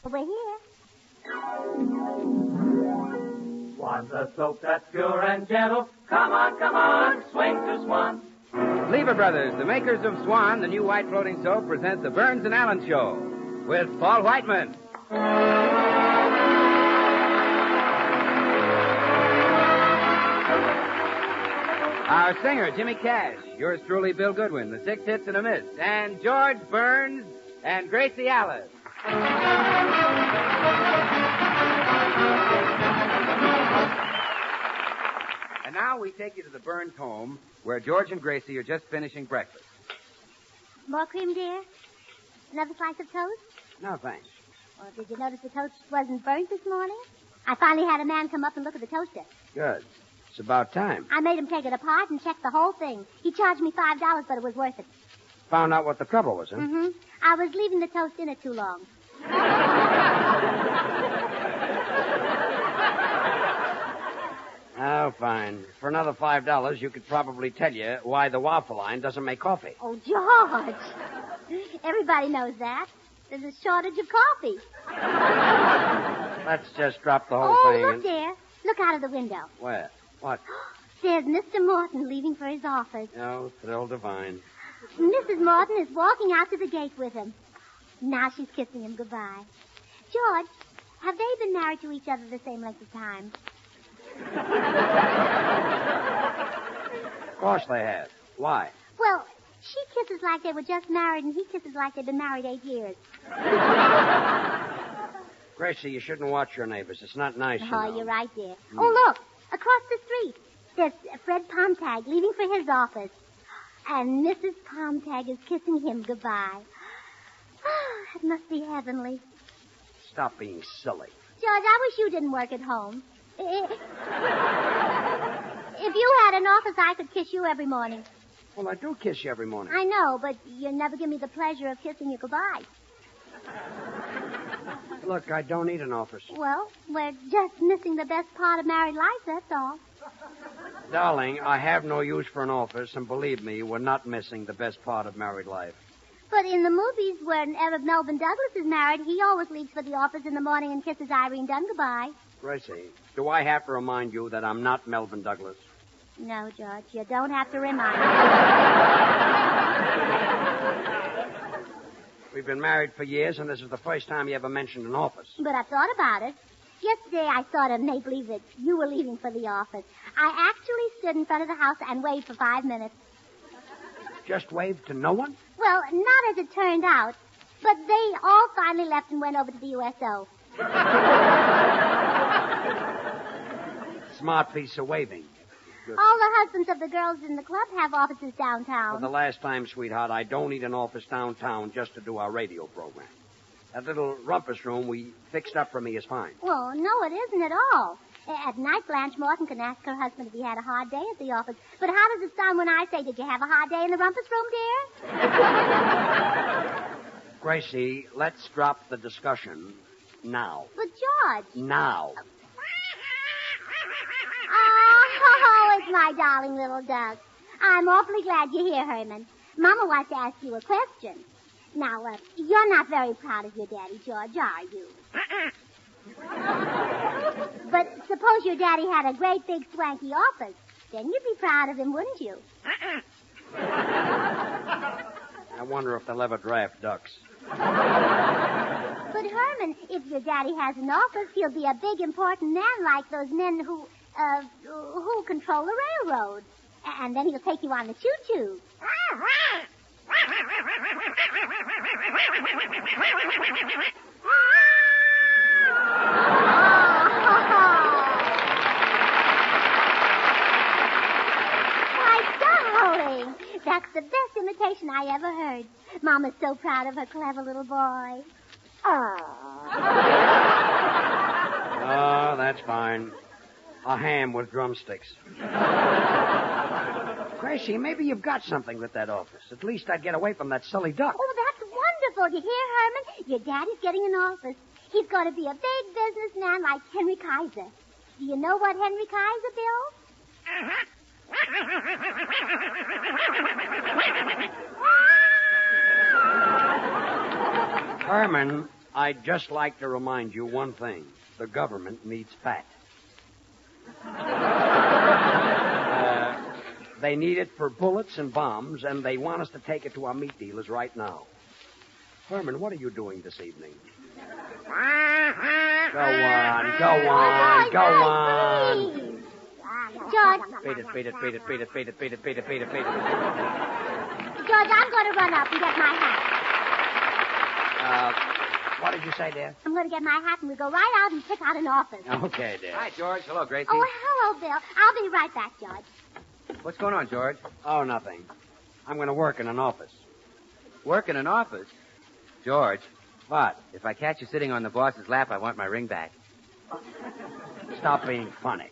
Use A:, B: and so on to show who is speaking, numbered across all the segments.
A: Over here.
B: Swan's a soap that's pure and gentle. Come on, swing to Swan.
C: Lever Brothers, the makers of Swan, the new white floating soap, present the Burns and Allen Show with Paul Whiteman. Our singer, Jimmy Cash. Yours truly, Bill Goodwin. The 6 hits and a miss. And George Burns and Gracie Alice. And now we take you to the Burns home, where George and Gracie are just finishing breakfast.
A: More cream, dear? Another slice of toast?
C: No, thanks.
A: Well, did you notice the toast wasn't burnt this morning? I finally had a man come up and look at the toaster.
C: Good. It's about time.
A: I made him take it apart and check the whole thing. He charged me $5, but it was worth it.
C: Found out what the trouble was, huh?
A: Mm-hmm. I was leaving the toast in it too long.
C: Oh, fine. For another $5, you could probably tell you why the waffle line doesn't make coffee.
A: Oh, George. Everybody knows that. There's a shortage of coffee.
C: Let's just drop the whole thing.
A: Oh, look there. Look out of the window.
C: Where? What?
A: There's Mr. Morton leaving for his office.
C: Oh, thrill divine.
A: Mrs. Morton is walking out to the gate with him. Now she's kissing him goodbye. George, have they been married to each other the same length of time?
C: Of course they have. Why?
A: Well, she kisses like they were just married, and he kisses like they've been married 8 years.
C: Gracie, you shouldn't watch your neighbors. It's not nice, you know.
A: Oh, you're right, dear. Oh, look, across the street, there's Fred Pomtag leaving for his office. And Mrs. Pomtag is kissing him goodbye. It must be heavenly.
C: Stop being silly.
A: George, I wish you didn't work at home. If you had an office, I could kiss you every morning.
C: Well, I do kiss you every morning.
A: I know, but you never give me the pleasure of kissing you goodbye.
C: Look, I don't need an office.
A: Well, we're just missing the best part of married life, that's all.
C: Darling, I have no use for an office, and believe me, we're not missing the best part of married life.
A: But in the movies, whenever Melvin Douglas is married, he always leaves for the office in the morning and kisses Irene Dunn goodbye.
C: Gracie, do I have to remind you that I'm not Melvin Douglas?
A: No, George, you don't have to remind me.
C: We've been married for years, and this is the first time you ever mentioned an office.
A: But I've thought about it. Yesterday, I sort of made believe that you were leaving for the office. I actually stood in front of the house and waved for 5 minutes.
C: Just waved to no one?
A: Well, not as it turned out, but they all finally left and went over to the USO.
C: Smart piece of waving. Good.
A: All the husbands of the girls in the club have offices downtown.
C: For the last time, sweetheart, I don't need an office downtown just to do our radio program. That little rumpus room we fixed up for me is fine.
A: Well, no, it isn't at all. At night, Blanche Morton can ask her husband if he had a hard day at the office. But how does it sound when I say, did you have a hard day in the rumpus room, dear?
C: Gracie, let's drop the discussion now.
A: But, George.
C: Now.
A: Oh, it's my darling little duck. I'm awfully glad you're here, Herman. Mama wants to ask you a question. Now, you're not very proud of your daddy, George, are you? But suppose your daddy had a great big swanky office. Then you'd be proud of him, wouldn't you?
C: I wonder if they'll ever draft ducks.
A: But, Herman, if your daddy has an office, he'll be a big, important man like those men who control the railroad. And then he'll take you on the choo-choo. Why, darling, that's the best imitation I ever heard. Mama's so proud of her clever little boy.
C: Oh, that's fine. A ham with drumsticks. Gracie, maybe you've got something with that office. At least I'd get away from that silly duck.
A: Oh, that's wonderful. You hear, Herman? Your daddy's getting an office. He's going to be a big businessman like Henry Kaiser. Do you know what Henry Kaiser built?
C: Herman,
D: I'd just like to remind you one thing. The government needs fat. They need it for bullets and bombs, and they want us to take it to our meat dealers right now. Herman, what are you doing this evening? Go on, go on, go on.
A: George.
D: Beat it.
A: George, I'm going to run up and get my hat.
D: What did you say, dear?
A: I'm going to get my hat and we'll go right out and pick out an office.
D: Okay, dear.
C: Hi, George. Hello, Gracie.
A: Oh, hello, Bill. I'll be right back, George.
C: What's going on, George?
D: Oh, nothing. I'm going to work in an office.
C: Work in an office? George,
D: What?
C: if I catch you sitting on the boss's lap, I want my ring back.
D: Stop being funny.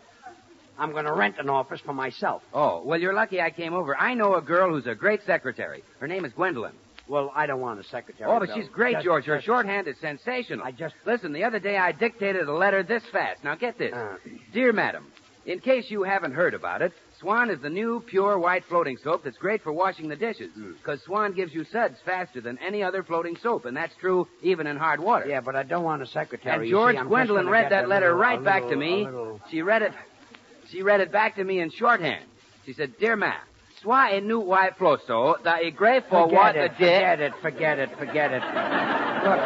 D: I'm going to rent an office for myself.
C: Oh, well, you're lucky I came over. I know a girl who's a great secretary. Her name is Gwendolyn.
D: Well, I don't want a secretary.
C: Oh, but
D: Bill.
C: she's great,
D: Just-
C: George. Her
D: just-
C: shorthand is sensational.
D: I just-
C: Listen, the other day I dictated a letter this fast. Now, get this. Dear Madam, in case you haven't heard about it, Swan is the new pure white floating soap that's great for washing the dishes. Because Swan gives you suds faster than any other floating soap, and that's true even in hard water.
D: Yeah, but I don't want a secretary.
C: And
D: You
C: George,
D: see, I'm just
C: Gwendolyn
D: gonna
C: read
D: get
C: that
D: a
C: letter
D: little-
C: right
D: a
C: back
D: little-
C: to me.
D: a little-
C: She read it back to me in shorthand. She said, Dear Ma, Swa e nu white floso, da e grateful what the
D: Forget it. Look,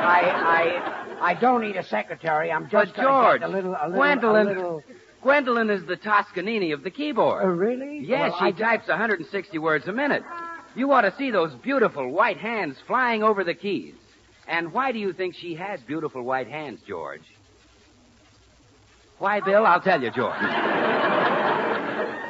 D: I don't need a secretary. I'm
C: But
D: just gonna
C: George,
D: get a little...
C: Gwendolyn is the Toscanini of the keyboard.
D: Oh, really?
C: Yes,
D: Well,
C: she
D: I
C: types 160 words a minute. You ought to see those beautiful white hands flying over the keys. And why do you think she has beautiful white hands, George? Why, Bill? I'll tell you, George.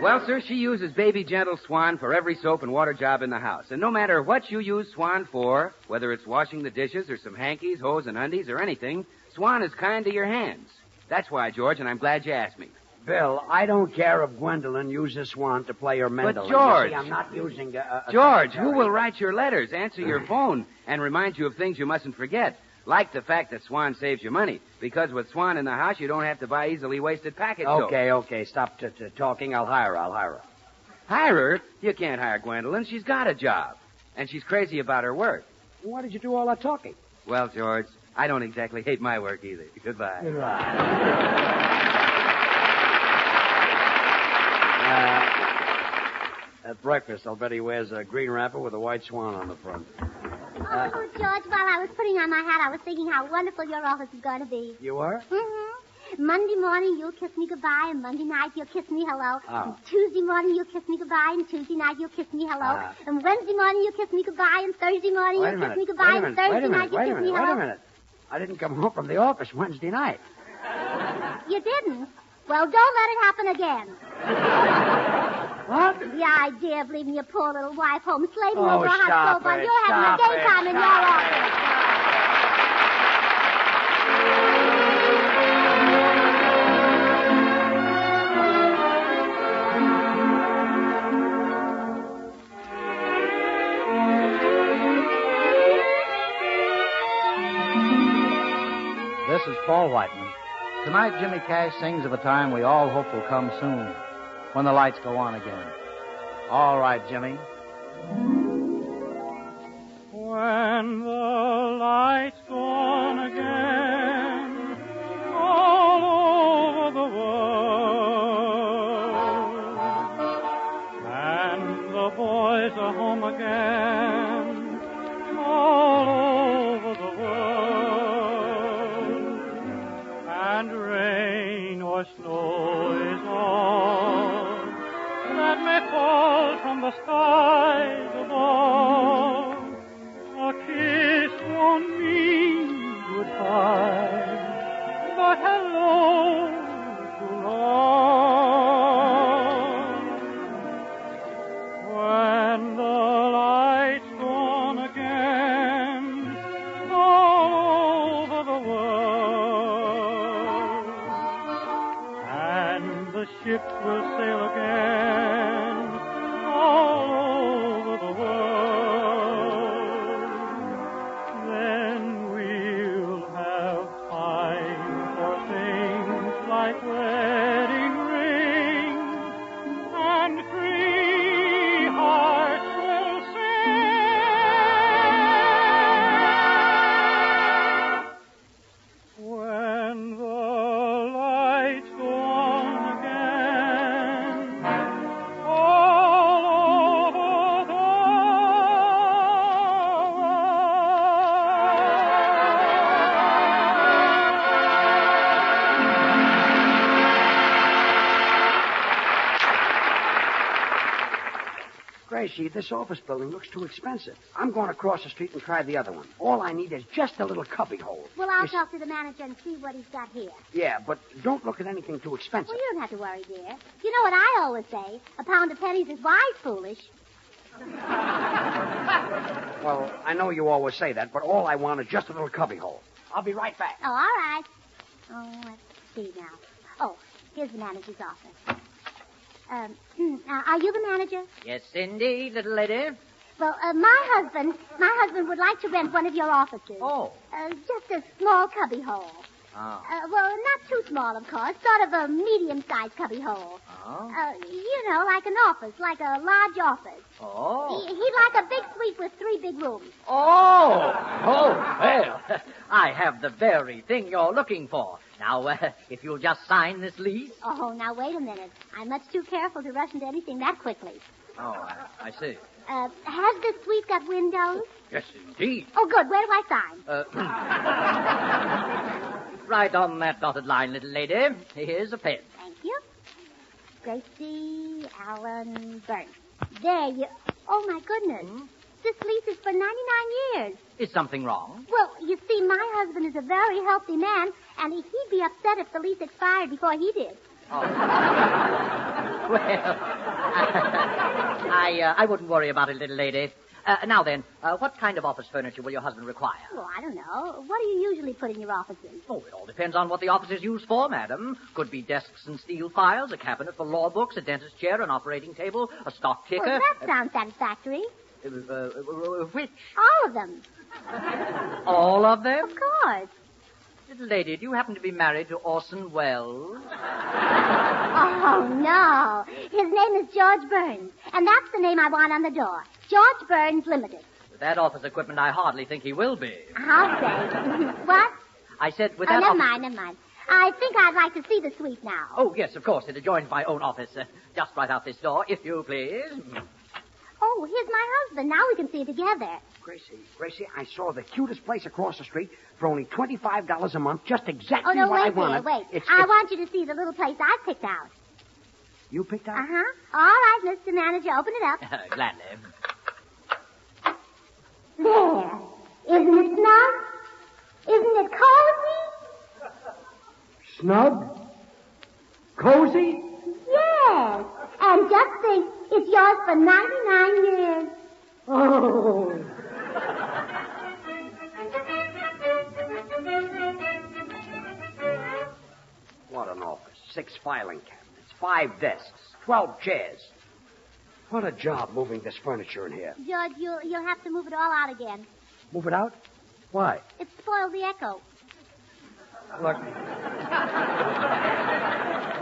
C: Well, sir, she uses Baby Gentle Swan for every soap and water job in the house. And no matter what you use Swan for, whether it's washing the dishes or some hankies, hose, and undies or anything, Swan is kind to your hands. That's why, George, and I'm glad you asked me.
D: Bill, I don't care if Gwendolyn uses Swan to play her mandolin.
C: George-
D: You see, I'm not using a
C: George,
D: secretary.
C: who will write your letters, answer your phone, and remind you of things you mustn't forget? Like the fact that Swan saves you money. Because with Swan in the house, you don't have to buy easily wasted packet soap.
D: Okay. Stop talking. I'll hire her.
C: Hire her? You can't hire Gwendolyn. She's got a job. And she's crazy about her work.
D: Why did you do all that talking?
C: Well, George, I don't exactly hate my work either. Goodbye.
D: At breakfast, I'll bet he wears a green wrapper with a white swan on the front.
A: Oh, George, while I was putting on my hat, I was thinking how wonderful your office is going to be.
D: You are?
A: Mm-hmm. Monday morning, you'll kiss me goodbye, and Monday night, you'll kiss me hello.
D: Oh.
A: And Tuesday morning, you'll kiss me goodbye, and Tuesday night, you'll kiss me hello.
D: Ah.
A: And Wednesday morning, you'll kiss me goodbye, and Thursday morning, you'll kiss me goodbye, and Thursday night, you'll kiss me hello.
D: Wait a minute. I didn't come home from the office Wednesday night.
A: You didn't? Well, don't let it happen again.
D: What?
A: The idea of leaving your poor little wife home slaving
D: Oh,
A: over a hot
D: stop
A: stove while
D: it,
A: you're having a
D: stop
A: gay
D: it,
A: time in your
D: stop
A: office.
E: This is Paul Whiteman. Tonight, Jimmy Cash sings of a time we all hope will come soon, when the lights go on again. All right, Jimmy.
B: When the lights go on again, all over the world, and the boys are home again, all over the world, and rain or snow is all that may fall from the skies above. A kiss won't mean goodbye, but hello to love. When the lights go on again, all over the world, and the ships will sail again, all over the world, then we'll have time for things like wedding rings, and free hearts will sing.
D: Gracie, this office building looks too expensive. I'm going across the street and try the other one. All I need is just a little cubby hole.
A: Well, I'll talk to the manager and see what he's got here.
D: Yeah, but don't look at anything too expensive.
A: Well, you don't have to worry, dear. You know what I always say? A pound of pennies is wise foolish.
D: Well, I know you always say that, but all I want is just a little cubby hole. I'll be right back.
A: Oh, all right. Oh, let's see now. Oh, here's the manager's office. Are you the manager?
F: Yes, indeed, little lady.
A: Well, my husband would like to rent one of your offices.
F: Oh.
A: Just a small cubby hole.
F: Oh.
A: Well, not too small, of course. Sort of a medium-sized cubby hole.
F: Oh.
A: You know, like an office, like a large office.
F: Oh.
A: He'd like a big suite with 3 big rooms.
F: Oh. Oh, well, I have the very thing you're looking for. Now, if you'll just sign this lease.
A: Oh, now, wait a minute. I'm much too careful to rush into anything that quickly.
F: Oh, I see.
A: Has this suite got windows?
F: Yes, indeed.
A: Oh, good. Where do I sign?
F: Right on that dotted line, little lady. Here's a pen.
A: Thank you. Gracie Allen Burns. There you... Oh, my goodness. This lease is for 99 years.
F: Is something wrong?
A: Well, you see, my husband is a very healthy man, and he'd be upset if the lease expired before he did.
F: Oh. Well, I wouldn't worry about it, little lady. Now then, what kind of office furniture will your husband require?
A: Well, I don't know. What do you usually put in your offices?
F: Oh, it all depends on what the office is used for, madam. Could be desks and steel files, a cabinet for law books, a dentist's chair, an operating table, a stock ticker.
A: Well, that sounds satisfactory.
F: Which?
A: All of them.
F: All of them?
A: Of course.
F: Little lady, do you happen to be married to Orson Welles?
A: Oh, no. His name is George Burns, and that's the name I want on the door. George Burns Limited.
F: With that office equipment, I hardly think he will be.
A: I'll say. What?
F: I said with that
A: never mind. I think I'd like to see the suite now.
F: Oh, yes, of course. It adjoins my own office. Just right out this door, if you please.
A: Oh, here's my husband. Now we can see it together.
D: Gracie, I saw the cutest place across the street for only $25 a month, just exactly
A: Oh, no,
D: what I
A: wait,
D: wanted.
A: wait. I want you to see the little place I picked out.
D: You picked out?
A: Uh-huh. All right, Mr. Manager, open it up.
F: Gladly.
A: There. Isn't it snug? Isn't it cozy?
D: Snug? Cozy?
A: Yes. And just think, it's yours for 99 years.
D: Oh. What an office. 6 filing cabinets, 5 desks, 12 chairs. What a job moving this furniture in here.
A: George, you'll have to move it all out again.
D: Move it out? Why?
A: It spoiled the echo.
D: Look.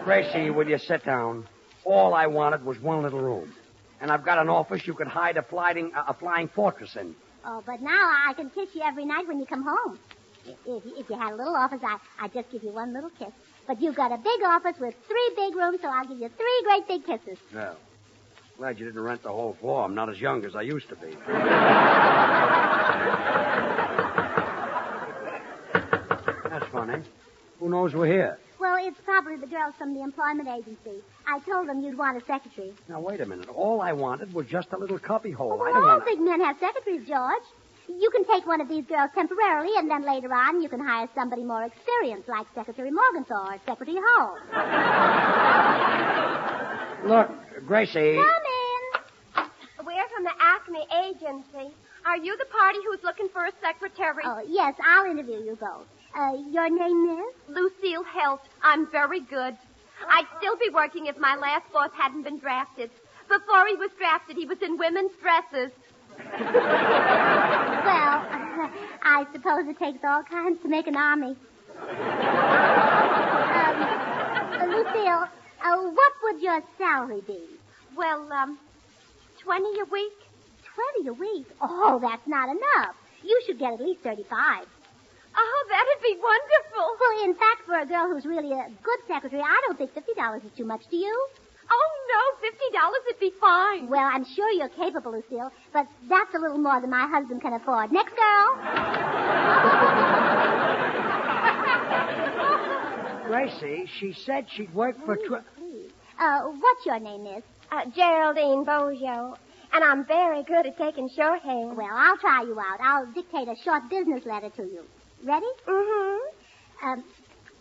D: Gracie, will you sit down? All I wanted was one little room. And I've got an office you could hide a flying fortress in.
A: Oh, but now I can kiss you every night when you come home. If you had a little office, I'd just give you one little kiss. But you've got a big office with 3 big rooms, so I'll give you 3 great big kisses.
D: Well, glad you didn't rent the whole floor. I'm not as young as I used to be. That's funny. Who knows we're here?
A: Well, it's probably the girls from the employment agency. I told them you'd want a secretary.
D: Now, wait a minute. All I wanted was just a little cubby hole.
A: Well,
D: I don't
A: all
D: want
A: big men have secretaries, George. You can take one of these girls temporarily, and then later on you can hire somebody more experienced, like Secretary Morgenthau or Secretary Hull.
D: Look, Gracie.
A: Come in.
G: We're from the Acme Agency. Are you the party who's looking for a secretary?
A: Oh, yes, I'll interview you both. Your name is?
G: Lucille Helt. I'm very good. I'd still be working if my last boss hadn't been drafted. Before he was drafted, he was in women's dresses.
A: Well, I suppose it takes all kinds to make an army. Lucille, what would your salary be?
G: Well, 20 a week.
A: 20 a week? Oh, that's not enough. You should get at least 35.
G: Oh, that'd be wonderful.
A: Well, in fact, for a girl who's really a good secretary, I don't think $50 is too much. Do you?
G: Oh, no, $50 would be fine.
A: Well, I'm sure you're capable, Lucille, but that's a little more than my husband can afford. Next girl.
D: Gracie, she said she'd work for...
A: Please. What's your name, miss?
G: Geraldine Bojo.
H: And I'm very good at taking shorthand.
A: Well, I'll try you out. I'll dictate a short business letter to you. Ready?
H: Mm-hmm.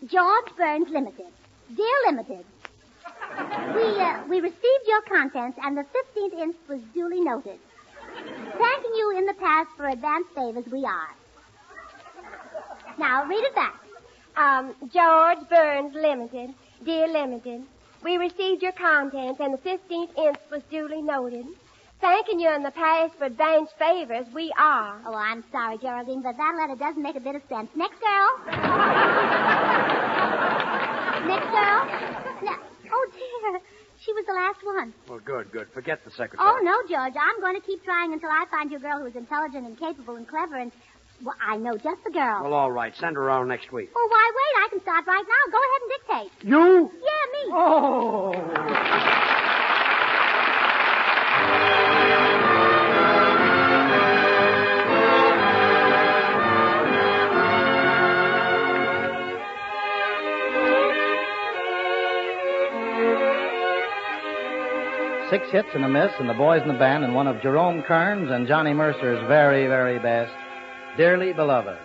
A: George Burns Limited. Dear Limited, we received your contents, and the 15th inch was duly noted. Thanking you in the past for advanced favors, we are. Now, read it back.
H: George Burns Limited. Dear Limited, we received your contents, and the 15th inch was duly noted. Thanking you in the past for advanced favors, we are.
A: Oh, I'm sorry, Geraldine, but that letter doesn't make a bit of sense. Next girl. Next girl. No. Oh, dear. She was the last one.
D: Well, good. Forget the secretary.
A: Oh, no, George. I'm going to keep trying until I find you a girl who is intelligent and capable and clever and... Well, I know just the girl.
D: Well, all right. Send her around next week.
A: Oh, why wait? I can start right now. Go ahead and dictate.
D: You?
A: Yeah, me.
D: Oh.
E: 6 hits and a miss, and the boys in the band, and one of Jerome Kern's and Johnny Mercer's very, very best, Dearly Beloved.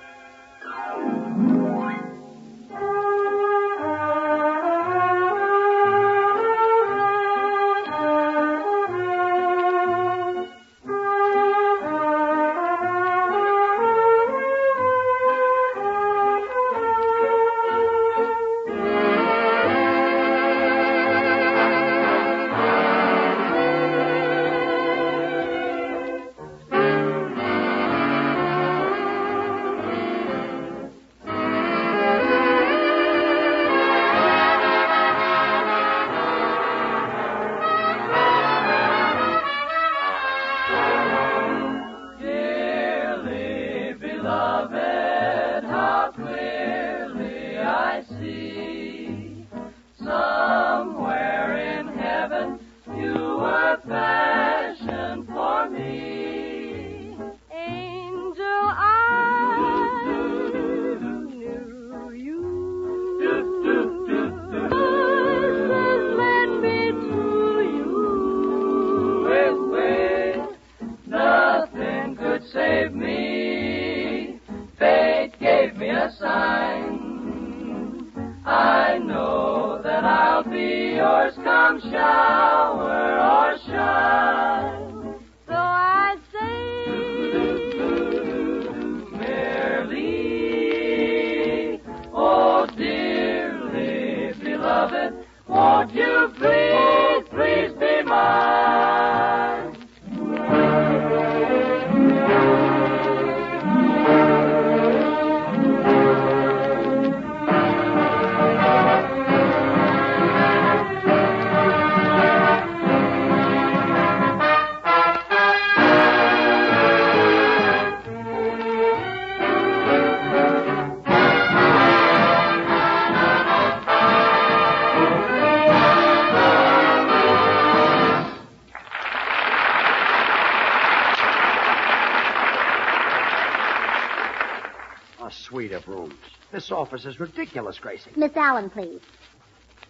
D: Suite of rooms. This office is ridiculous, Gracie.
A: Miss Allen, please.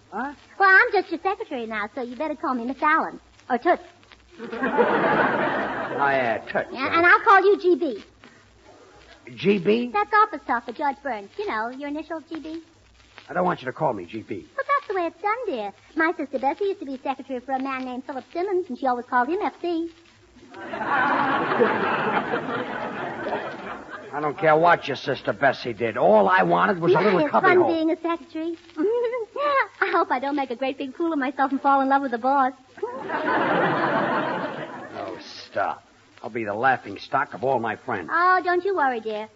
D: Huh?
A: Well, I'm just your secretary now, so you better call me Miss Allen. Or Toots.
D: Toots.
A: Yeah, and I'll call you GB.
D: GB?
A: That's office talk for George Burns. You know, your initials, GB.
D: I don't want you to call me GB.
A: Well, that's the way it's done, dear. My sister Bessie used to be secretary for a man named Philip Simmons, and she always called him FC.
D: I don't care what your sister Bessie did. All I wanted was a little
A: it's
D: cubby
A: fun
D: hole.
A: being a secretary. I hope I don't make a great big fool of myself and fall in love with the boss.
D: Oh, stop. I'll be the laughing stock of all my friends.
A: Oh, don't you worry, dear.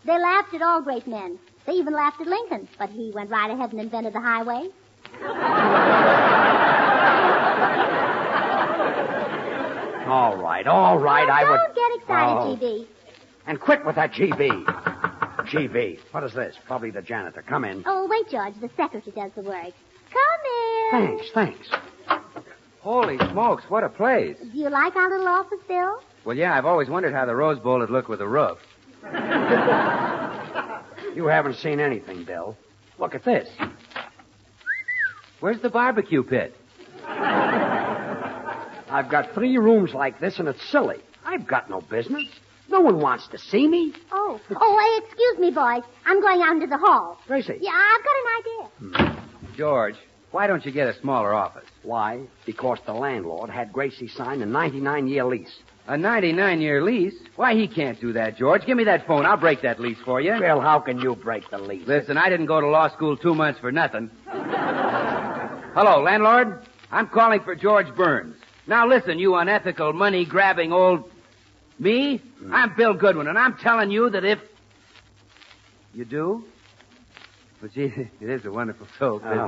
A: They laughed at all great men. They even laughed at Lincoln, but he went right ahead and invented the highway.
D: All right.
A: Well, don't get excited, GB.
D: And quit with that GB. GB. What is this? Probably the janitor. Come in.
A: Oh, wait, George. The secretary does the work. Come in.
D: Thanks.
C: Holy smokes, what a place.
A: Do you like our little office, Bill?
C: Well, yeah, I've always wondered how the Rose Bowl would look with a roof.
D: You haven't seen anything, Bill. Look at this.
C: Where's the barbecue pit?
D: I've got 3 rooms like this, and it's silly. I've got no business. No one wants to see me.
A: Oh, excuse me, boys. I'm going out into the hall.
D: Gracie.
A: Yeah, I've got an idea.
C: George, why don't you get a smaller office?
D: Why? Because the landlord had Gracie sign a 99-year lease.
C: A 99-year lease? Why, he can't do that, George. Give me that phone. I'll break that lease for you.
D: Bill, how can you break the lease?
C: Listen, I didn't go to law school 2 months for nothing. Hello, landlord. I'm calling for George Burns. Now listen, you unethical, money-grabbing old... Me? I'm Bill Goodwin, and I'm telling you that if... You do? Well, gee, it is a wonderful soap, isn't it?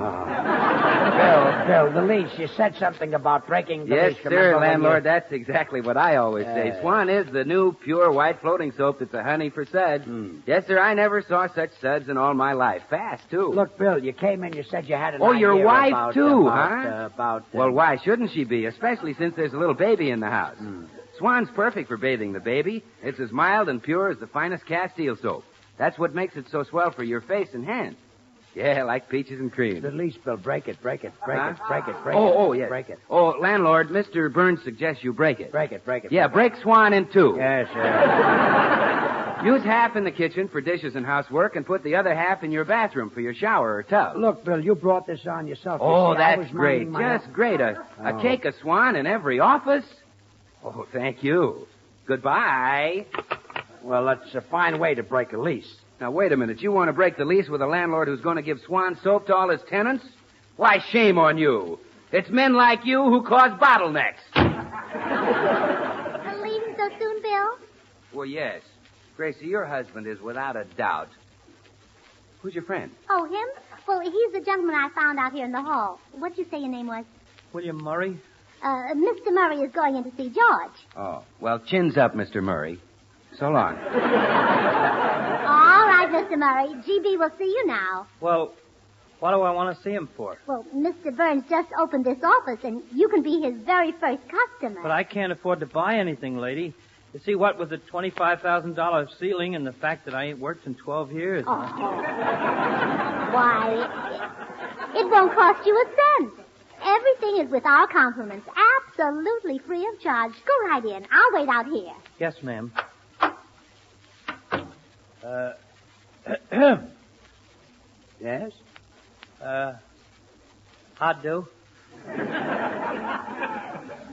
E: Bill, the lease. You said something about breaking the
C: Yes,
E: lease.
C: sir, landlord. That's exactly what I always say. Swan is the new pure white floating soap that's a honey for suds. Yes, sir, I never saw such suds in all my life. Fast, too.
E: Look, Bill, you came in, you said you had an
C: Oh,
E: idea
C: your wife,
E: about,
C: too,
E: huh?
C: Well, why shouldn't she be, especially since there's a little baby in the house? Swan's perfect for bathing the baby. It's as mild and pure as the finest Castile soap. That's what makes it so swell for your face and hands. Yeah, like peaches and cream.
E: The lease, Bill. Break it. Break it.
C: Oh, yes.
E: Break it.
C: Oh, landlord, Mr. Burns suggests you break it.
E: Break it.
C: Yeah, break Swan in 2.
E: Yes, sir.
C: Use half in the kitchen for dishes and housework and put the other half in your bathroom for your shower or tub.
E: Look, Bill, you brought this on yourself.
C: Oh,
E: you see, I
C: that's
E: was
C: great.
E: minding my
C: Just great. A cake of Swan in every office? Oh, thank you. Goodbye.
D: Well, that's a fine way to break a lease.
C: Now, wait a minute. You want to break the lease with a landlord who's going to give Swan soap to all his tenants? Why, shame on you. It's men like you who cause bottlenecks.
A: Leaving so soon, Bill?
C: Well, yes. Gracie, your husband is without a doubt. Who's your friend?
A: Oh, him? Well, he's the gentleman I found out here in the hall. What'd you say your name was?
I: William Murray?
A: Mr. Murray is going in to see George.
C: Oh, well, chins up, Mr. Murray. So long.
A: All right, Mr. Murray. GB will see you now.
I: Well, what do I want to see him for?
A: Well, Mr. Burns just opened this office, and you can be his very first customer.
I: But I can't afford to buy anything, lady. You see, what with the $25,000 ceiling and the fact that I ain't worked in 12 years.
A: Oh. Why, it won't cost you a cent. Everything is with our compliments, absolutely free of charge. Go right in. I'll wait out here.
I: Yes, ma'am.
D: Yes?
I: How'd do?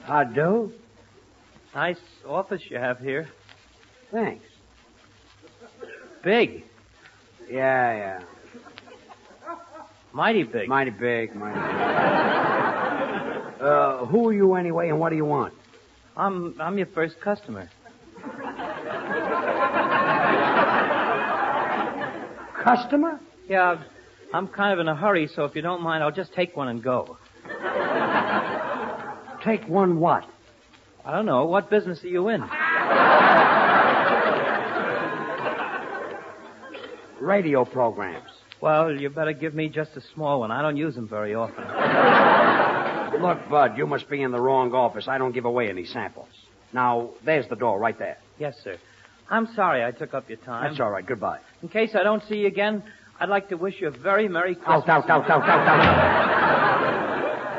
D: How'd do?
I: Nice office you have here.
D: Thanks.
I: Big.
D: Yeah.
I: Mighty big.
D: Mighty big. Who are you anyway, and what do you want?
I: I'm your first customer.
D: Customer?
I: Yeah, I'm kind of in a hurry, so if you don't mind, I'll just take one and go.
D: Take one what?
I: I don't know. What business are you in?
D: Radio programs.
I: Well, you better give me just a small one. I don't use them very often.
D: Look, Bud, you must be in the wrong office. I don't give away any samples. Now, there's the door right there.
I: Yes, sir. I'm sorry I took up your time.
D: That's all right. Goodbye.
I: In case I don't see you again, I'd like to wish you a very Merry Christmas.
D: Out.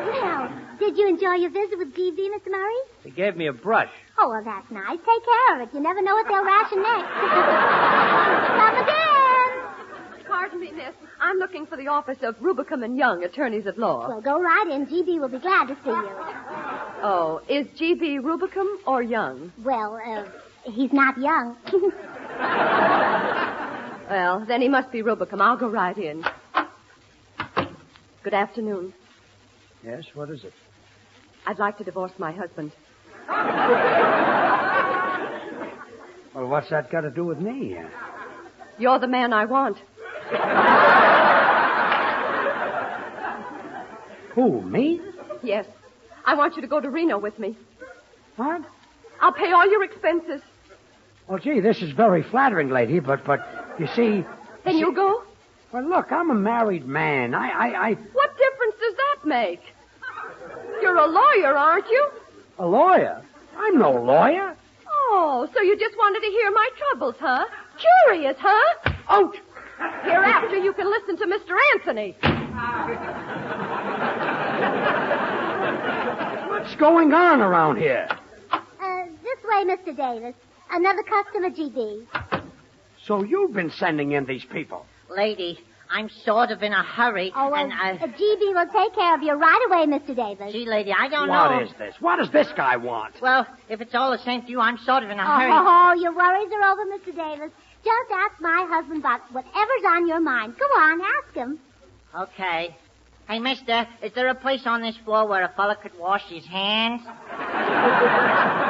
A: Well, did you enjoy your visit with GB, Mr. Murray?
I: They gave me a brush.
A: Oh, well, that's nice. Take care of it. You never know what they'll ration next. Come again.
G: Pardon me, miss. I'm looking for the office of Rubicam and Young, attorneys at law.
A: Well, go right in. GB will be glad to see you.
G: Oh, is GB Rubicam or Young?
A: Well, he's not young.
G: Well, then he must be Rubicam. I'll go right in. Good afternoon.
D: Yes, what is it?
G: I'd like to divorce my husband.
D: Well, what's that got to do with me?
G: You're the man I want.
D: Who, me?
G: Yes. I want you to go to Reno with me.
D: What?
G: I'll pay all your expenses.
D: Well, gee, this is very flattering, lady, but you see...
G: Then you'll go?
D: Well, look, I'm a married man. I...
G: What difference does that make? You're a lawyer, aren't you?
D: A lawyer? I'm no lawyer.
G: Oh, so you just wanted to hear my troubles, huh? Curious, huh?
D: Ouch!
G: Hereafter you can listen to Mr. Anthony.
D: What's going on around here?
A: This way, Mr. Davis. Another customer, GB.
D: So you've been sending in these people?
J: Lady, I'm sort of in a hurry.
A: Oh,
J: and
A: GB will take care of you right away, Mr. Davis.
J: Gee, lady, I don't know.
D: What is this? What does this guy want?
J: Well, if it's all the same to you, I'm sort of in a hurry.
A: Oh, your worries are over, Mr. Davis. Just ask my husband about whatever's on your mind. Go on, ask him.
J: Okay. Hey, mister, is there a place on this floor where a fella could wash his hands?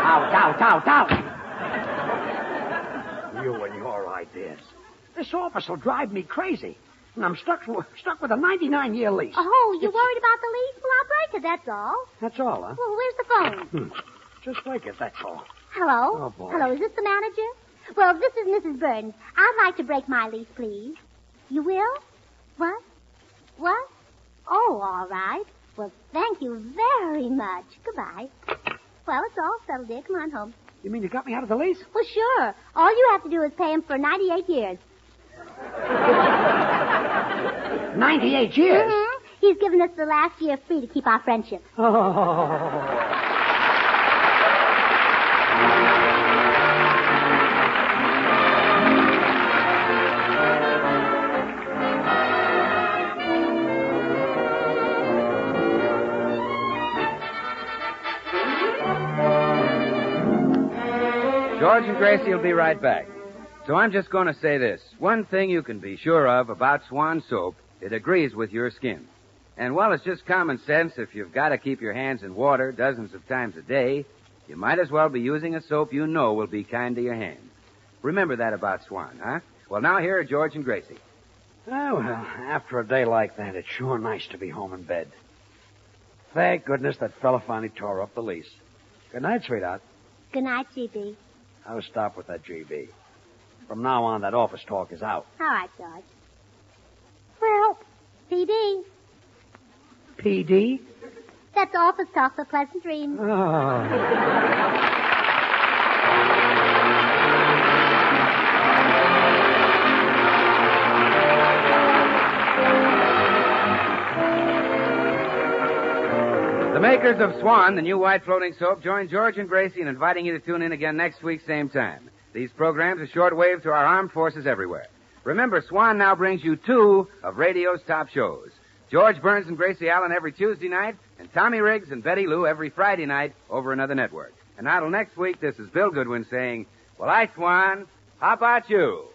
D: Out. You and your ideas. This office will drive me crazy. And I'm stuck with a 99-year lease.
A: Oh, you worried about the lease? Well, I'll break it, that's all.
D: That's all, huh?
A: Well, where's the phone?
D: Just break it, that's all.
A: Hello?
D: Oh, boy.
A: Hello, is this the manager? Well, this is Mrs. Burns. I'd like to break my lease, please. You will? What? Oh, all right. Well, thank you very much. Goodbye. Well, it's all settled, dear. Come on home.
D: You mean you got me out of the lease?
A: Well, sure. All you have to do is pay him for 98 years.
D: 98 years?
A: Mm-hmm. He's given us the last year free to keep our friendship.
D: Oh.
C: George and Gracie will be right back. So I'm just going to say this. One thing you can be sure of about Swan soap, it agrees with your skin. And while it's just common sense, if you've got to keep your hands in water dozens of times a day, you might as well be using a soap you know will be kind to your hands. Remember that about Swan, huh? Well, now here are George and Gracie.
D: Oh, well, after a day like that, it's sure nice to be home in bed. Thank goodness that fella finally tore up the lease. Good night, sweetheart.
A: Good night, GB.
D: I'll stop with that GB. From now on, that office talk is out.
A: All right, George. Well, PD.
D: PD?
A: That's office talk for pleasant dreams.
D: Oh.
C: The makers of Swan, the new white floating soap, join George and Gracie in inviting you to tune in again next week, same time. These programs are shortwave to our armed forces everywhere. Remember, Swan now brings you 2 of radio's top shows. George Burns and Gracie Allen every Tuesday night, and Tommy Riggs and Betty Lou every Friday night over another network. And now till next week, this is Bill Goodwin saying, well, Swan, how about you?